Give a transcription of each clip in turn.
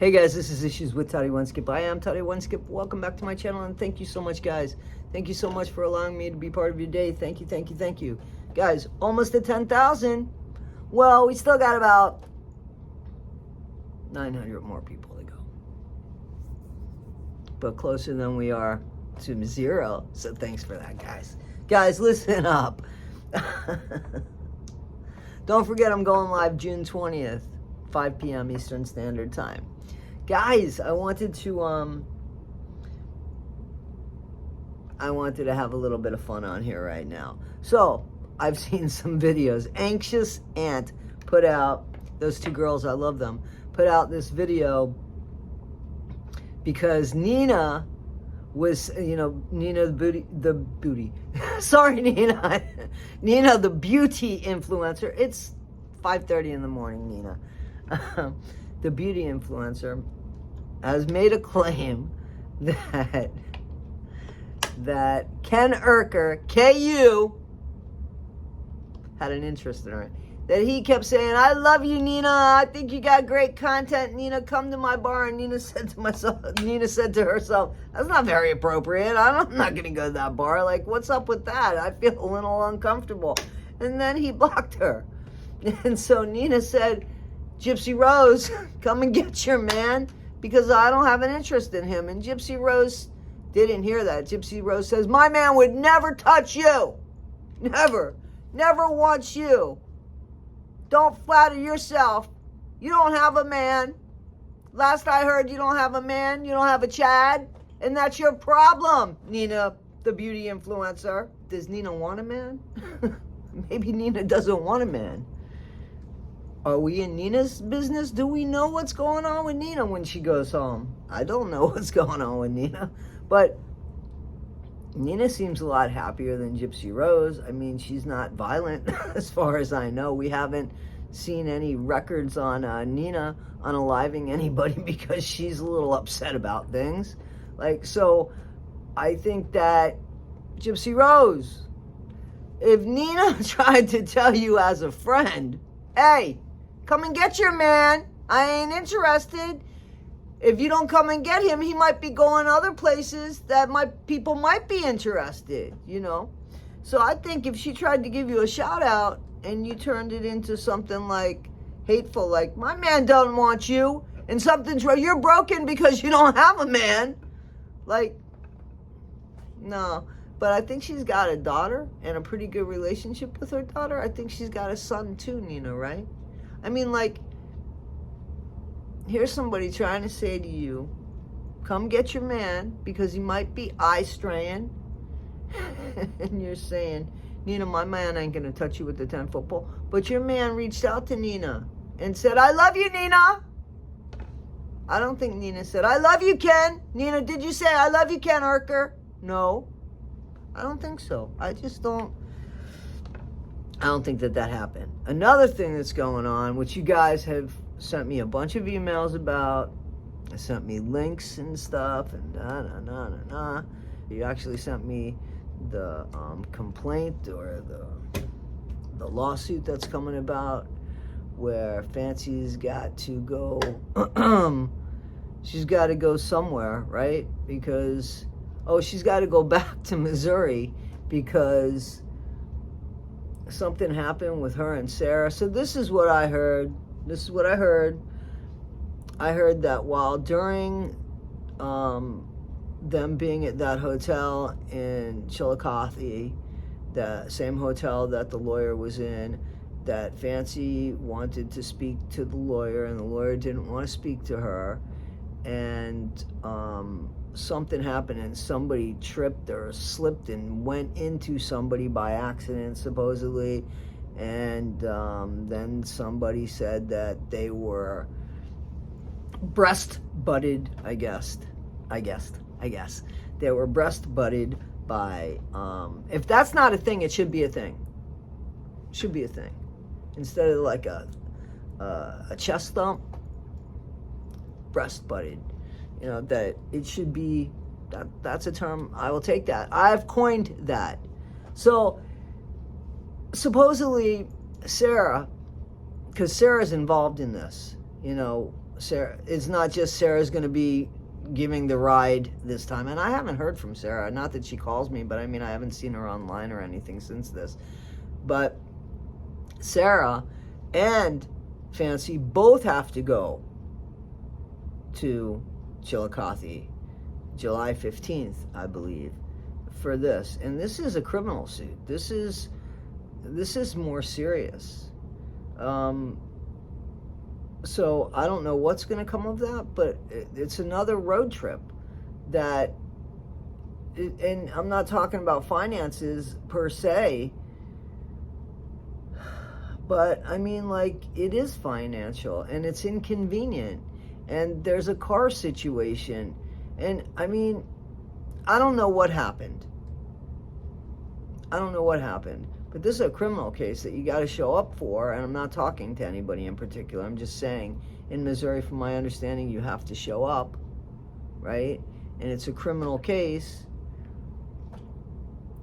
Hey guys, this is Issues with Toddy One Skip. I am Toddy One Skip. Welcome back to my channel, and thank you so much, guys. Thank you so much for allowing me to be part of your day. Thank you, thank you, thank you. Guys, almost at 10,000. Well, we still got about 900 more people to go. But closer than we are to zero, so thanks for that, guys. Guys, listen up. Don't forget I'm going live June 20th, 5 p.m. Eastern Standard Time. Guys, I wanted to have a little bit of fun on here right now. So, I've seen some videos. Anxious Ant put out, those two girls, I love them, put out this video because Nina was, Nina the booty. Sorry, Nina. Nina the beauty influencer. It's 5:30 in the morning, Nina. The beauty influencer has made a claim that Ken Urker, KU, had an interest in her. That he kept saying, "I love you, Nina. I think you got great content, Nina. Come to my bar." And Nina said to herself, "That's not very appropriate. I'm not going to go to that bar. Like, what's up with that? I feel a little uncomfortable." And then he blocked her. And so Nina said, "Gypsy Rose, come and get your man because I don't have an interest in him." And Gypsy Rose didn't hear that. Gypsy Rose says, "My man would never touch you. Never. Never wants you. Don't flatter yourself. You don't have a man. Last I heard, you don't have a man. You don't have a Chad. And that's your problem, Nina, the beauty influencer." Does Nina want a man? Maybe Nina doesn't want a man. Are we in Nina's business? Do we know what's going on with Nina when she goes home? I don't know what's going on with Nina. But Nina seems a lot happier than Gypsy Rose. I mean, she's not violent as far as I know. We haven't seen any records on Nina unaliving anybody because she's a little upset about things. So I think that Gypsy Rose, if Nina tried to tell you as a friend, "Hey, come and get your man. I ain't interested." If you don't come and get him, he might be going other places that people might be interested, So I think if she tried to give you a shout out and you turned it into something like hateful, like, "My man don't want you, and something's wrong. You're broken because you don't have a man." No. But I think she's got a daughter and a pretty good relationship with her daughter. I think she's got a son too, Nina, right? I mean, here's somebody trying to say to you, "Come get your man," because he might be eye-straying. And you're saying, "Nina, my man ain't going to touch you with the 10-foot pole." But your man reached out to Nina and said, "I love you, Nina." I don't think Nina said, "I love you, Ken." Nina, did you say, "I love you, Ken Urker"? No. I don't think so. I don't think that happened. Another thing that's going on, which you guys have sent me a bunch of emails about, sent me links and stuff, and You actually sent me the complaint or the lawsuit that's coming about where Fancy's got to go, she's got to go somewhere, right? Because, she's got to go back to Missouri because something happened with her and Sarah. So this is what I heard. I heard that while during them being at that hotel in Chillicothe, the same hotel that the lawyer was in, that Fancy wanted to speak to the lawyer and the lawyer didn't want to speak to her, and something happened and somebody tripped or slipped and went into somebody by accident, supposedly, and then somebody said that they were breast butted, I guess. They were breast butted by, if that's not a thing, it should be a thing. Instead of like a chest thump, breast butted. That it should be, that's a term, I will take that. I've coined that. So, supposedly, Sarah, because Sarah's involved in this, Sarah, it's not just Sarah's going to be giving the ride this time. And I haven't heard from Sarah. Not that she calls me, but I mean, I haven't seen her online or anything since this. But Sarah and Fancy both have to go to Chillicothe July 15th, I believe, for this. And this is a criminal suit. This is more serious. So I don't know what's going to come of that, but it's another road trip that, and I'm not talking about finances per se, but I mean, like, it is financial and it's inconvenient, and there's a car situation, and I mean, I don't know what happened. But this is a criminal case that you got to show up for, and I'm not talking to anybody in particular. I'm just saying, in Missouri, from my understanding, you have to show up, right? And it's a criminal case.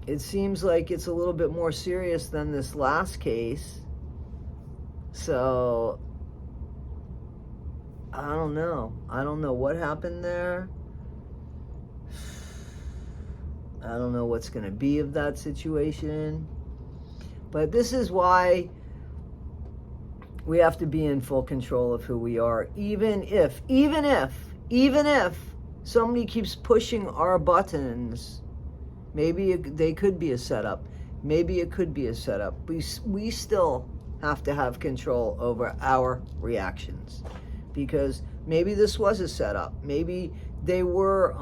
It seems like it's a little bit more serious than this last case. So, I don't know. I don't know what happened there. I don't know what's going to be of that situation. But this is why we have to be in full control of who we are, even if somebody keeps pushing our buttons. Maybe they could be a setup. Maybe it could be a setup. We still have to have control over our reactions, because maybe this was a setup. Maybe they were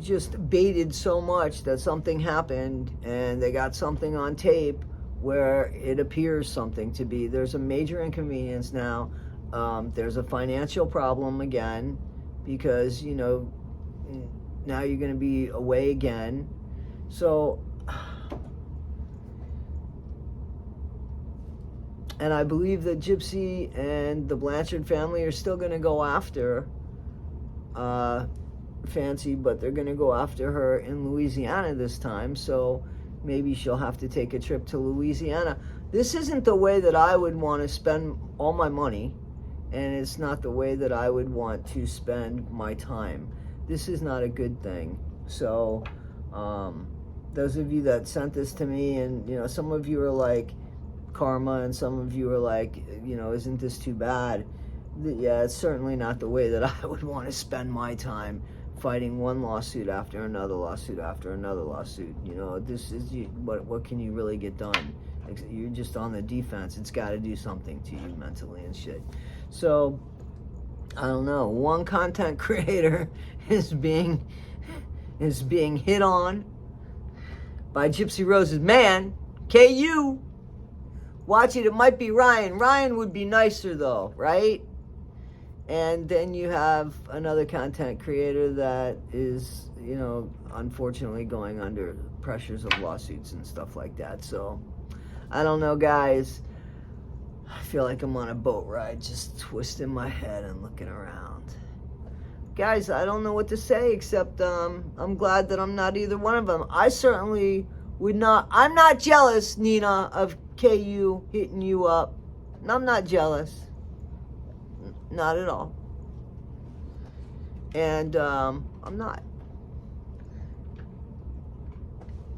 just baited so much that something happened and they got something on tape where it appears something to be. There's a major inconvenience now. There's a financial problem again, because, now you're going to be away again. So, and I believe that Gypsy and the Blanchard family are still going to go after Fancy, but they're going to go after her in Louisiana this time, so maybe she'll have to take a trip to Louisiana. This isn't the way that I would want to spend all my money, and it's not the way that I would want to spend my time. This is not a good thing. So those of you that sent this to me, and some of you are like karma, and some of you are like, isn't this too bad? Yeah, it's certainly not the way that I would want to spend my time, fighting one lawsuit after another lawsuit after another lawsuit. This is, what can you really get done? You're just on the defense. It's got to do something to you mentally and shit. So, I don't know. One content creator is being hit on by Gypsy Rose's man, KU. Watch it. It might be Ryan. Ryan would be nicer though, right? And then you have another content creator that is, unfortunately going under pressures of lawsuits and stuff like that. So, I don't know, guys. I feel like I'm on a boat ride, just twisting my head and looking around. Guys, I don't know what to say, except I'm glad that I'm not either one of them. I certainly would not. I'm not jealous, Nina, of KU hitting you up. I'm not jealous. Not at all. And I'm not.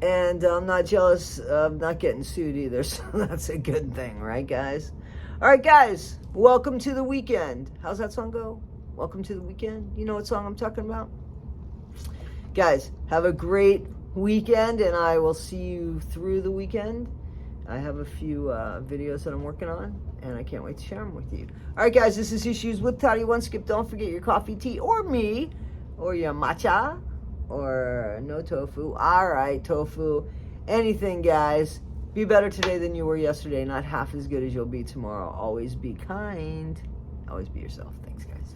And I'm not jealous of not getting sued either, so that's a good thing, right, guys? All right, guys, welcome to the weekend. How's that song go? Welcome to the weekend. You know what song I'm talking about? Guys, have a great weekend, and I will see you through the weekend. I have a few videos that I'm working on, and I can't wait to share them with you. All right, guys, this is Issues with Toddy One Skip. Don't forget your coffee, tea, or me, or your matcha, or no tofu. All right, tofu. Anything, guys. Be better today than you were yesterday. Not half as good as you'll be tomorrow. Always be kind. Always be yourself. Thanks, guys.